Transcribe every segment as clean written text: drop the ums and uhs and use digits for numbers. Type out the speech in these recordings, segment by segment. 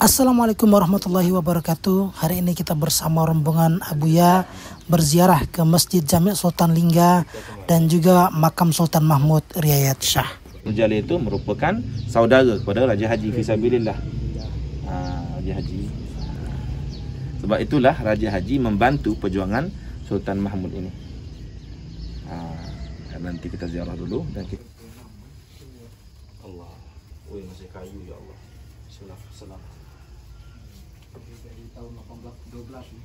Assalamualaikum warahmatullahi wabarakatuh. Hari ini kita bersama rombongan Abuya berziarah ke Masjid Jami' Sultan Lingga dan juga makam Sultan Mahmud Riayat Shah. Rijal itu merupakan saudara kepada Raja Haji Fisabilillah. Raja Haji. Sebab itulah Raja Haji membantu perjuangan Sultan Mahmud ini. Nanti kita ziarah dulu dan kita Allah. Oi, masih kayu ya Allah. Bismillahirrahmanirrahim. Dari tahun 1812 ni.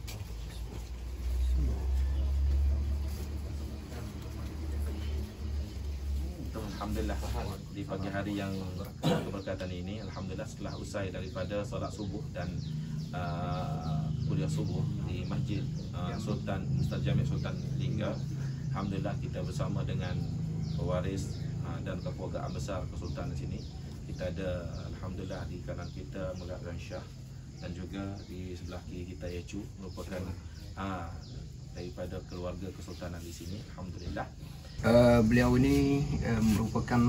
Alhamdulillah di pagi hari yang keberkatan ini, alhamdulillah setelah usai daripada solat subuh dan kuliah subuh di Masjid Sultan Jami' Sultan Lingga, alhamdulillah kita bersama dengan pewaris dan kekeluargaan besar Kesultanan di sini. Kita ada alhamdulillah di kanan kita Melaran Shah dan juga di sebelah kiri kita Yecu, merupakan daripada keluarga Kesultanan di sini, alhamdulillah. Beliau ini merupakan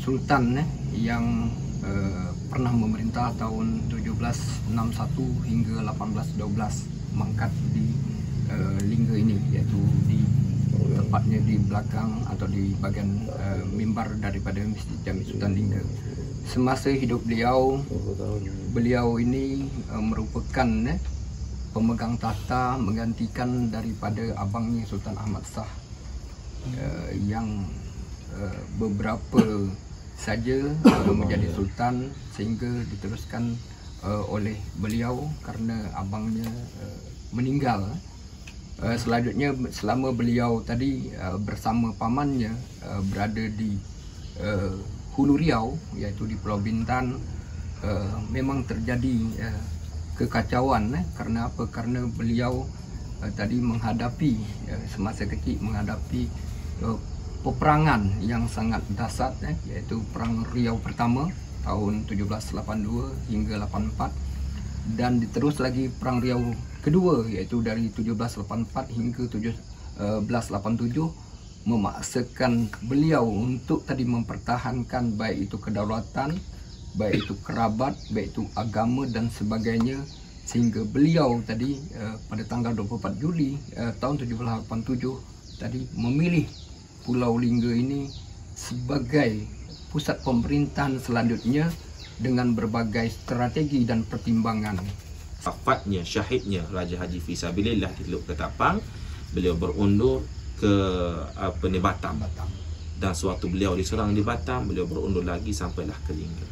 sultan yang pernah memerintah tahun 1761 hingga 1812, mangkat di Lingga ini, iaitu di tepatnya di belakang atau di bagian mimbar daripada Masjid Jami' Sultan Lingga. Semasa hidup beliau ini merupakan pemegang tahta, menggantikan daripada abangnya Sultan Ahmad Shah yang beberapa saja menjadi sultan sehingga diteruskan oleh beliau kerana abangnya meninggal. Selanjutnya selama beliau tadi bersama pamannya berada di Hulu Riau, iaitu di Pulau Bintan, memang terjadi kekacauan. Kerana apa? Kerana beliau tadi menghadapi semasa kecil menghadapi peperangan yang sangat dahsyat, iaitu Perang Riau pertama tahun 1782 hingga 84, dan diterus lagi Perang Riau kedua, iaitu dari 1784 hingga 1787, memaksakan beliau untuk tadi mempertahankan baik itu kedaulatan, baik itu kerabat, baik itu agama dan sebagainya, sehingga beliau tadi pada tanggal 24 Juli tahun 1787 tadi memilih Pulau Lingga ini sebagai pusat pemerintahan selanjutnya dengan berbagai strategi dan pertimbangan. Wafatnya, syahidnya Raja Haji Fisabilillah di Teluk Ketapang, beliau berundur ke Batam. Dan sewaktu beliau diserang di Batam, beliau berundur lagi sampailah ke Lingga.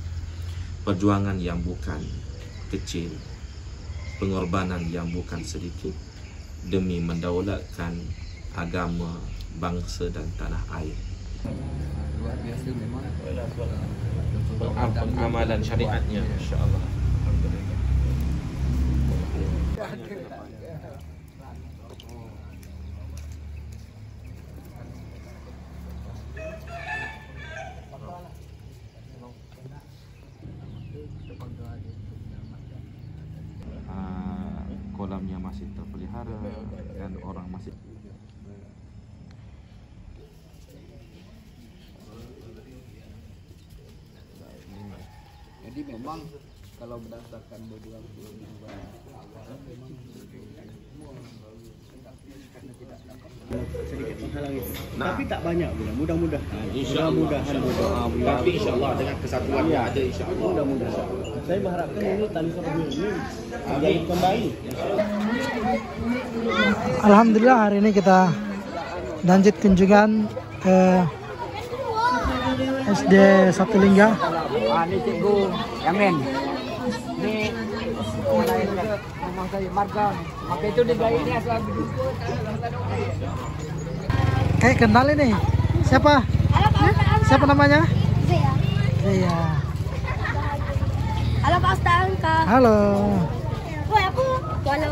Perjuangan yang bukan kecil, pengorbanan yang bukan sedikit demi mendaulatkan agama, bangsa dan tanah air. Luar biasa memang Amalan syariatnya, insya-Allah. Kolamnya masih terpelihara dan orang masih. Jadi memang kalau berdasarkan beberapa memang sedikit menghalangi, tapi tak banyak pula. Mudah-mudahan, Mudah-mudahan. Tapi insya-Allah dengan kesatuan yang ada, insya-Allah. Mudah-mudahan. Saya berharapkan ini tali seperti ini menjadi kembali. Alhamdulillah hari ini kita lanjut kunjungan ke SD 1 Lingga. Ini Cikgu Yamin. Ini memang saya marga. Maka itu dia gaya ini asal berduka. Kayak kenal ini. Siapa? Siapa namanya? Zia. Iya. Halo Pak Ustaz. Halo. Woi aku. Halo.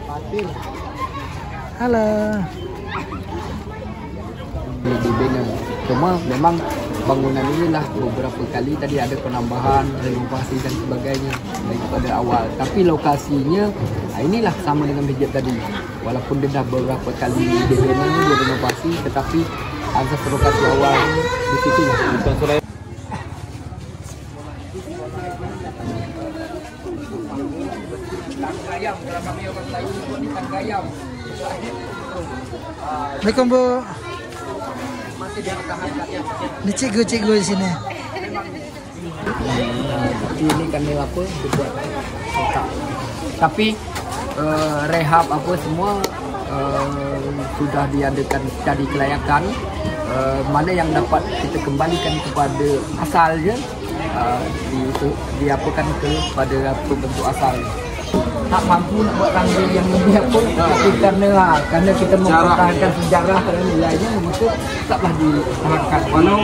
Fatil. Halo. Dibina. Cuma memang bangunan inilah beberapa kali tadi ada penambahan, renovasi dan sebagainya daripada awal. Tapi lokasinya inilah sama dengan masjid tadi. Walaupun dia dah beberapa kali dibina, direnovasi, tetapi asas lokasi awal di situ lah. Tanggayam, kalau kami orang Melayu sebut ni tanggayam. Assalamualaikum Bu. Masih dia pertahankan yang Ini cikgu-cikgu di sini. ini kan apa dibuat kotak. Tapi rehab apa semua sudah diadakan jadi kelayakan. Mana yang dapat kita kembalikan kepada asalnya, diapakan kepada apa bentuk asalnya. Tak mampu nak buat ranggil yang lebih apa, tapi karena kita mempertahankan sejarah dan nilainya, maka taklah diangkat. Walau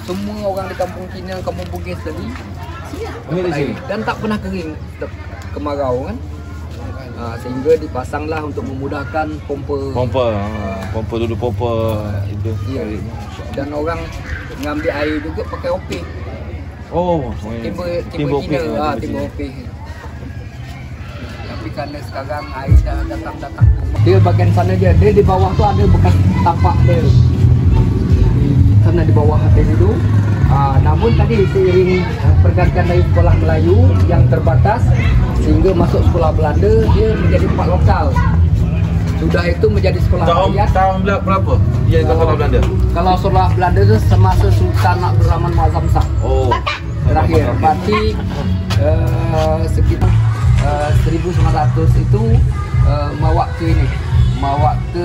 semua orang di kampung Kina, kampung Bugis tadi air dan tak pernah kering kemarau kan, sehingga dipasanglah untuk memudahkan pompa dulu pompa itu. Ya. Dan orang ngambil air juga pakai opik. Timba Kina, timba opik. Tapi kerana sekarang air dah datang dia bagian sana dia di bawah tu ada bekas tapak dia. Sana di bawah hotel itu. Namun tadi seiring pergantian dari sekolah Melayu yang terbatas sehingga masuk sekolah Belanda, dia menjadi tempat lokal. Sudah itu menjadi sekolah rakyat. Tahun berapa dia ke sekolah Belanda? Kalau sekolah Belanda itu semasa Sultan Abdul Rahman Muazzam Shah. Terakhir. Berarti sekitar 1900 itu mawak ke ini. Mawak ke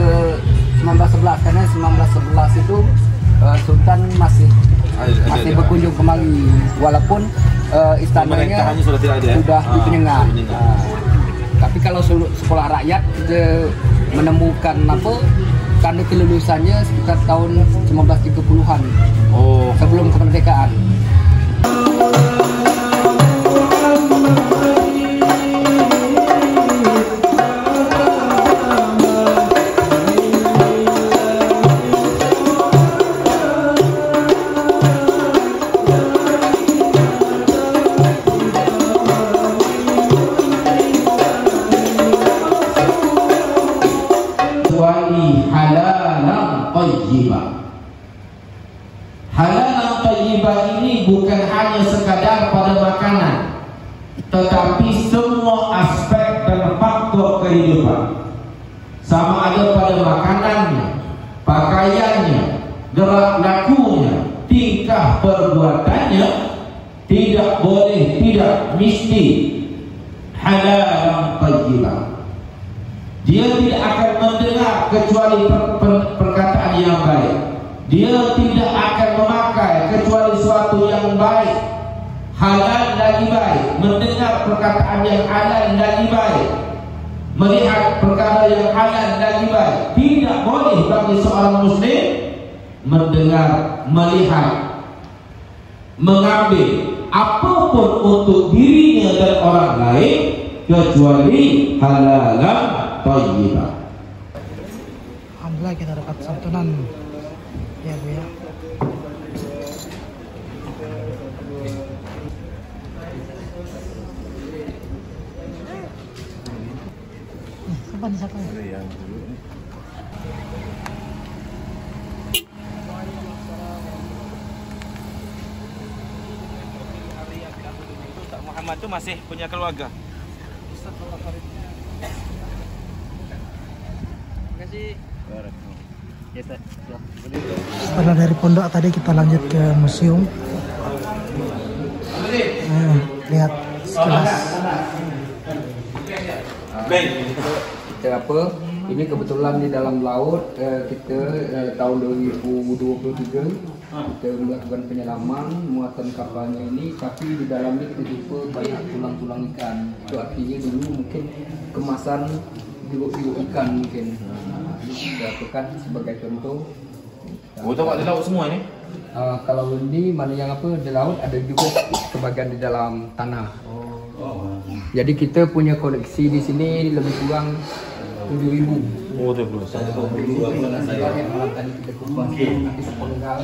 1911 karena 1911 itu Sultan masih berkunjung kemari, walaupun istananya sudah dipenyengat. Tapi kalau sekolah rakyat kita menemukan apa tanda kelulusannya sekitar tahun 1930-an, sebelum kemerdekaan. Halalan thayyibah ini bukan hanya sekadar pada makanan, tetapi semua aspek dan faktor kehidupan. Sama ada pada makanannya, pakaiannya, gerak lakunya, tingkah perbuatannya, tidak boleh, tidak mesti halalan thayyibah. Dia tidak akan mendengar kecuali perkataan yang baik. Dia tidak akan memakai kecuali sesuatu yang baik, halal lagi baik, mendengar perkataan yang halal lagi baik, melihat perkara yang halal lagi baik. Tidak boleh bagi seorang muslim mendengar, melihat, mengambil apapun untuk dirinya dan orang lain kecuali halalan thayyibah. Alhamdulillah kita dapat santunan ya Bu ya. Siapa? Ustaz Muhammad tu masih punya keluarga. Setelah dari pondok tadi kita lanjut ke museum. Lihat sekilas. Kita apa? Ini kebetulan di dalam laut kita tahun 2023 kita melakukan penyelaman muatan kapalnya ini, tapi di dalamnya kita jumpa banyak tulang-tulang ikan. Itu artinya dulu mungkin kemasan jeruk-jeruk ikan mungkin. Kita lakukan sebagai contoh. Tengok di laut semua ni. Kalau ini mana yang apa di laut, ada juga sebagian di dalam tanah. Jadi kita punya koleksi di sini lebih kurang 7,000 Oh, 30. Sebagai alat tadi kita kupas, nanti sepenggal.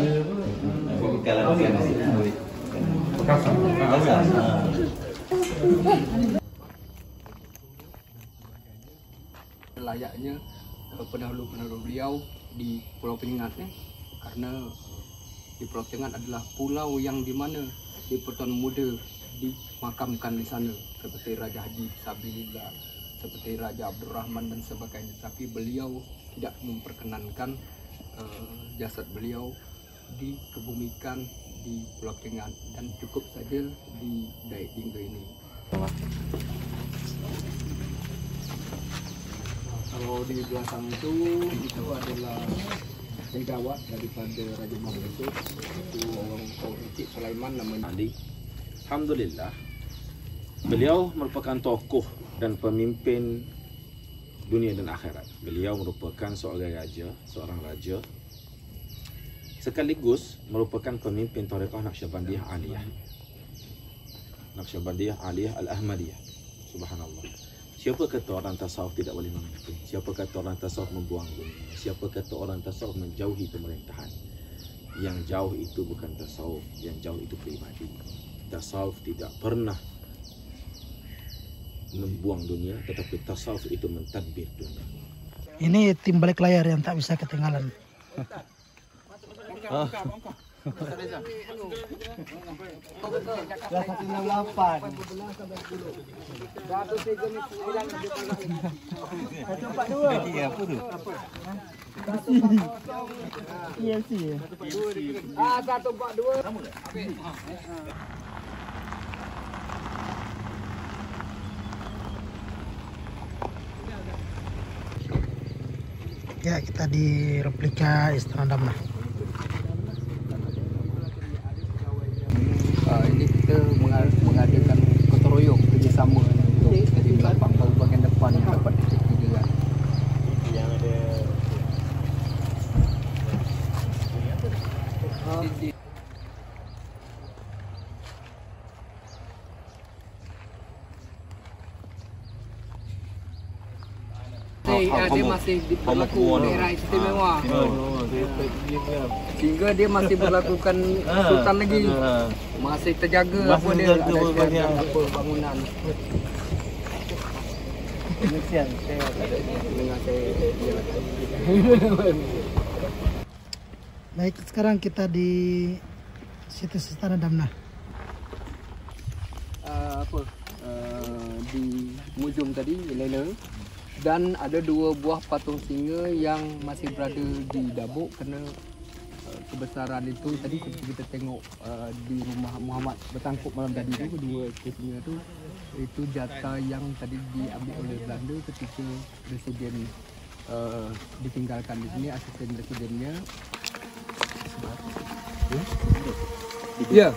Layaknya pendahulu-pendahulu beliau di Pulau Penyengat karena di Pulau Penyengat adalah pulau yang dimana di Pertuan Muda dimakamkan di sana seperti Raja Haji Sabilillah, seperti Raja Abdul Rahman dan sebagainya. Tapi beliau tidak memperkenankan jasad beliau dikebumikan di Pulau Penyengat dan cukup saja di Daik Dinggo ini. Kalau di belakang itu adalah pegawai daripada Raja Muhammad itu orang Cik Sulaiman namanya. Alhamdulillah, beliau merupakan tokoh dan pemimpin dunia dan akhirat. Beliau merupakan seorang raja sekaligus merupakan pemimpin Tariqah Naqsyabandiyah Aliyah. Naqsyabandiyah Aliyah Al-Ahmadiyah. Subhanallah. Siapa kata orang tasawuf tidak boleh memimpin? Siapa kata orang tasawuf membuang dunia? Siapa kata orang tasawuf menjauhi pemerintahan? Yang jauh itu bukan tasawuf, yang jauh itu pribadi. Tasawuf tidak pernah membuang dunia, tetapi tasawuf itu mentadbir dunia. Ini tim balik layar yang tak bisa ketinggalan. Ya, kita di replika Istana Damnah. Ini kita mengadakan gotong royong kerjasama untuk jadi belakang bagian depan yang dapat dijaga. Yang ada dia masih berlaku daerah istimewa, sehingga dia masih berlakukan sultan lagi, masih terjaga apa dia ada apa bangunan. Baik, sekarang kita di situs Istana Damnah. Di museum tadi Lena, dan ada 2 buah patung singa yang masih berada di Dabuk kerana kebesaran itu tadi seperti kita tengok di rumah Muhammad bertangkup malam tadi itu 2 singa itu jatah yang tadi diambil oleh Belanda ketika presiden ditinggalkan di sini. Asisten presidennya ya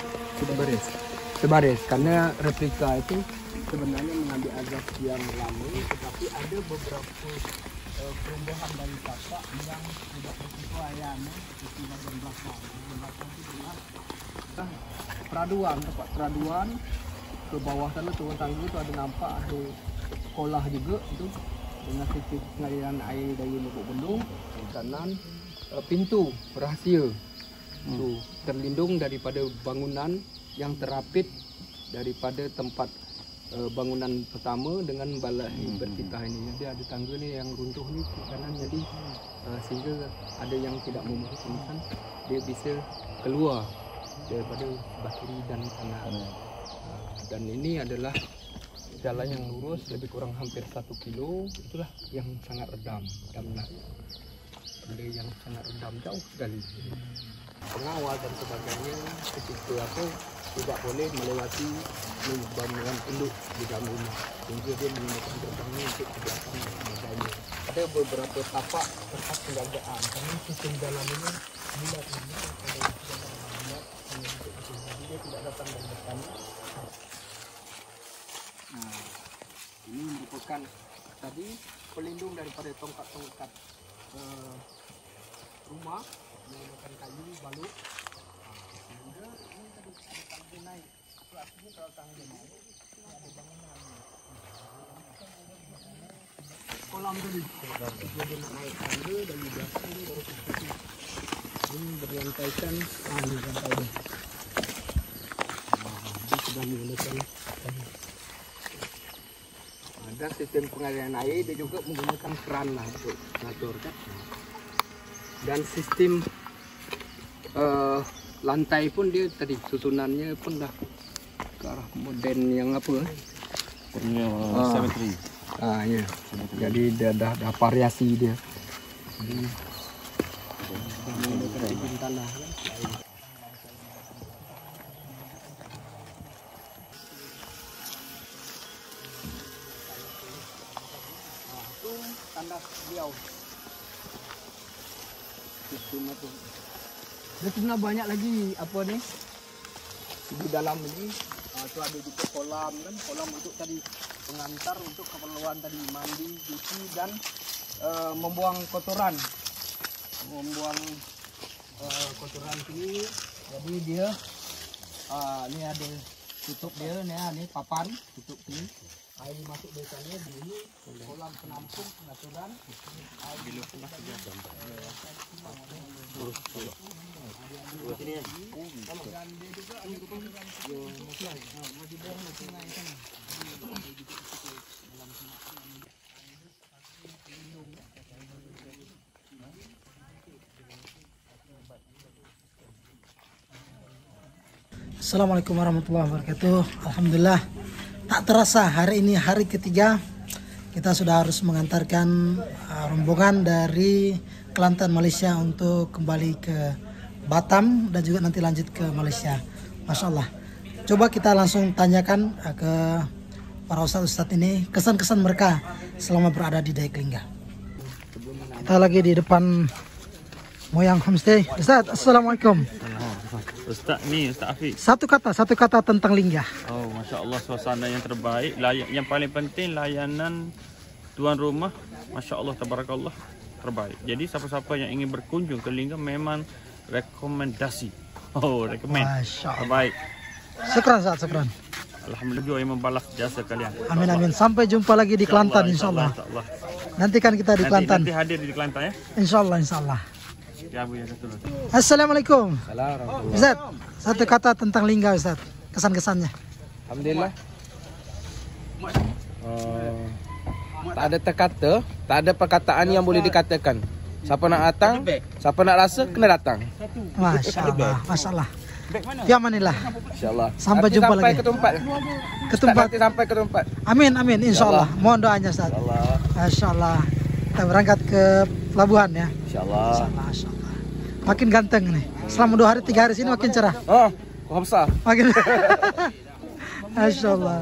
sebaris karena replika itu sebenarnya mengambil azas yang lama, tetapi ada beberapa perubahan dari tapak yang tidak bersesuaian di bagian belakang. Bagian belakang itu adalah peraduan, tempat peraduan. Ke bawah sana turun tangga itu ada nampak ada sekolah juga itu dengan titik pengaliran air dari Lubuk Bendung. Kanan pintu rahasia itu terlindung daripada bangunan yang terapit daripada tempat bangunan pertama dengan balai bertitah ini. Jadi ada tangga ni yang runtuh ni ke kanan, jadi sehingga ada yang tidak memungkinkan dia bisa keluar daripada sebelah kiri dan kanan. Dan ini adalah jalan yang lurus lebih kurang hampir 1 kilo. Itulah yang sangat redam, Damnah. Benda yang sangat redam jauh sekali. Pengawal dan sebagainya ketika apa tidak boleh melewati bangunan induk di dalam rumah, sehingga dia menggunakan gerbang ini untuk ke belakang dan sebagainya. Ada beberapa tapak berkas penjagaan karena sistem dalam ini bulat ini ada bulat untuk itu, jadi dia tidak datang dari depan. Nah, ini merupakan tadi pelindung daripada tongkat-tongkat rumah menggunakan kayu balut. Sehingga ini tadi tangga naik. Itu artinya kalau tangga naik, ada bangunan. kolam tadi. Jadi nak naik tangga dari belakang ini baru ke sini. Ini berlantaikan, ini lantai ini. Dia sudah menggunakan ada sistem pengaliran air, dia juga menggunakan keran lah untuk ngatur kan. Dan sistem lantai pun dia tadi susunannya pun dah ke arah modern yang apa? Cemetery. Ya. Jadi dia dah variasi dia. Jadi tanah kan. Itu tandas beliau. Sistem itu. Dan sebenarnya banyak lagi apa nih di dalam ini. Itu ada juga kolam kan, kolam untuk tadi pengantar untuk keperluan tadi mandi, cuci dan membuang kotoran, kotoran sini. Jadi dia ini ada tutup dia, ini papan tutup sini. Air masuk dari sana, di ini kolam penampung pengaturan. Assalamualaikum warahmatullahi wabarakatuh. Alhamdulillah, tak terasa hari ini hari ketiga kita sudah harus mengantarkan rombongan dari Kelantan Malaysia untuk kembali ke Batam dan juga nanti lanjut ke Malaysia. Masya Allah. Coba kita langsung tanyakan ke para ustadz ini kesan-kesan mereka selama berada di Dayak Lingga. Kita lagi di depan Moyang Homestay. Ustadz, assalamualaikum. Ustaz Afiq. Satu kata tentang Lingga. Oh, Masya Allah, suasana yang terbaik. Yang paling penting layanan tuan rumah, Masya Allah, tabarakallah, terbaik. Jadi siapa-siapa yang ingin berkunjung ke Lingga memang rekomendasi. Oh, rekomend. Terbaik. Syukran Ustaz, syukran. Alhamdulillah yang membalas jasa kalian. Amin amin. Sampai jumpa lagi di Kelantan insyaallah. Nanti kan kita di Kelantan. Nanti hadir di Kelantan ya. Insyaallah insyaallah. Ya Bu ya betul. Assalamualaikum. Assalamualaikum. Ustaz, satu kata tentang Lingga Ustaz. Kesan-kesannya. Alhamdulillah. Tak ada kata, tak ada perkataan yang boleh dikatakan. Siapa nak datang, siapa nak rasa kena datang. Masya-Allah, masya-Allah. Fi amanillah. Insyaallah. Sampai jumpa lagi. Ke tempat. Sampai ke tempat. Amin amin insyaallah. Mohon doanya Ustaz. Masyaallah. Kita berangkat ke pelabuhan ya. Insyaallah. Masyaallah. Makin ganteng nih. Selama 2 hari 3 hari sini makin cerah. Oh, kok besar. Makin. Masyaallah.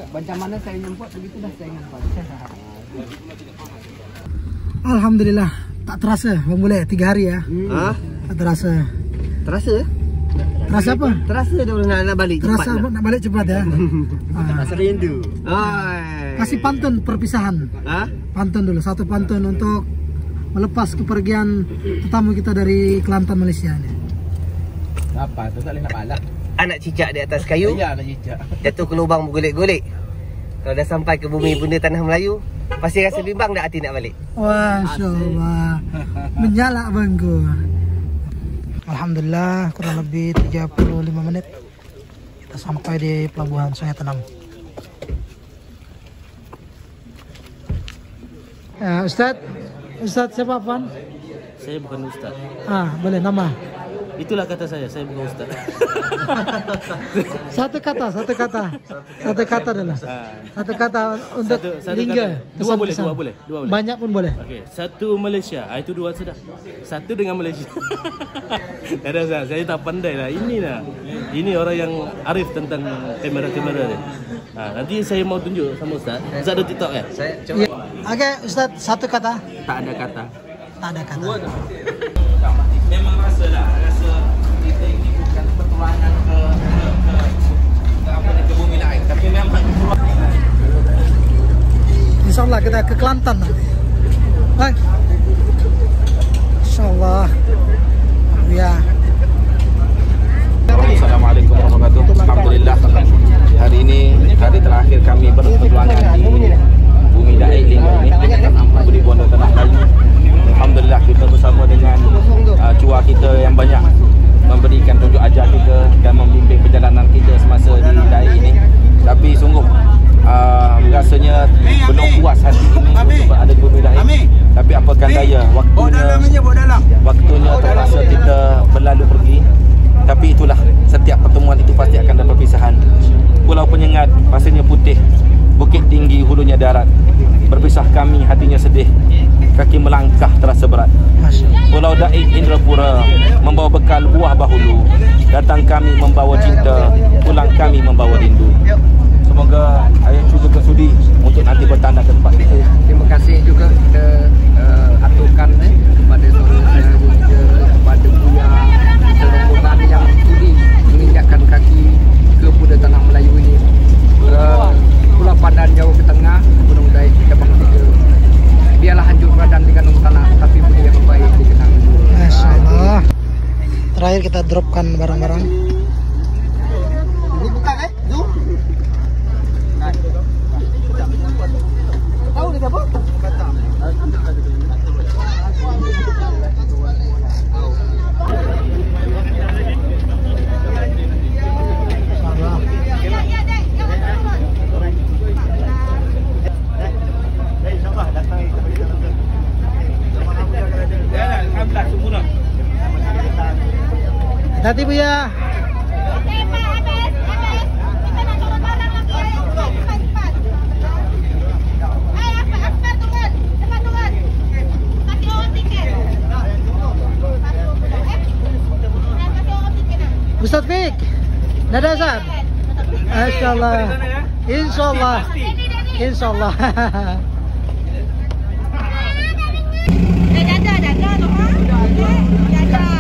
Macam mana saya nyemput begitu dah saya ingat. Alhamdulillah, tak terasa Bang Bule 3 hari ya. Tak terasa. Terasa? Terasa apa? Terasa dia nak balik cepat. Terasa nak balik cepat ya. Rasa rindu. Kasih pantun perpisahan. Pantun dulu, satu pantun untuk melepas kepergian tetamu kita dari Kelantan Malaysia ni. Apa tu tak boleh nak balak. Anak cicak di atas kayu. Ya, nak cicak. Jatuh ke lubang bergolek-golek. Kalau dah sampai ke bumi bunda tanah Melayu, pasti rasa bimbang dah hati nak balik. Masya-Allah. Menyala bangku. Alhamdulillah, kurang lebih 35 menit kita sampai di pelabuhan Sungai Tenang. Ustadz siapa Afan? Saya bukan ustaz. Boleh nama. Itulah kata saya bukan ustaz. Satu kata dulu. Satu kata untuk Lingga. Dua boleh. Banyak pun boleh. Okey, satu Malaysia. Itu dua sudah. Satu dengan Malaysia. Ada Ustaz, saya tak pandai lah. Ini orang yang arif tentang kamera ni. Nanti saya mau tunjuk sama Ustaz. Ustaz ada TikTok ya? Saya coba. Okey, Ustaz, satu kata. Tak ada kata. Tak ada kata. Memang rasa kita ini bukan kepulangan ke bumi lain. Tapi memang Insya Allah kita ke Kelantan nanti. Bang. Insya Allah. Ya. Assalamualaikum warahmatullahi wabarakatuh. Alhamdulillah. Hari ini hari terakhir kami berpetualangan di bumi Daik Lingga ini di Pondok Tanah Melayu. Alhamdulillah kita bersama dengan cua kita yang banyak memberikan tunjuk ajar kita dan membimbing perjalanan kita semasa di Daik ini. Tapi sungguh rasanya belum puas hati ini untuk berada di bumi Daik. Tapi apakan daya, waktunya terpaksa kita berlalu pergi. Tapi itulah, setiap pertemuan itu pasti akan ada perpisahan. Pulau Penyengat, pasirnya putih, bukit tinggi, hulunya darat. Berpisah kami, hatinya sedih, kaki melangkah terasa berat. Pulau Daik Indrapura membawa bekal buah bahulu. Datang kami membawa cinta, pulang kami membawa rindu. Semoga ayah cuba bersudi untuk nanti bertanda ke tempat kita. Terima kasih juga kita aturkan kepada saudara juga, kepada Buya, rombongan yang sudi menginjakkan kaki ke Pulau Tanah Melayu ini, Pulau Padan jauh ke tengah, Gunung Daik cabang 3. Biarlah hancur badan di kandung tanah, tapi budi yang baik dikenang. Masya Allah. Terakhir kita dropkan barang-barang. Ini buka Zoom. Tahu kita apa? Hati-hati Buya. Ustaz Fik, dadah Ustaz. Insyaallah. Insyaallah. Insyaallah. Jaga tu ha. Jaga.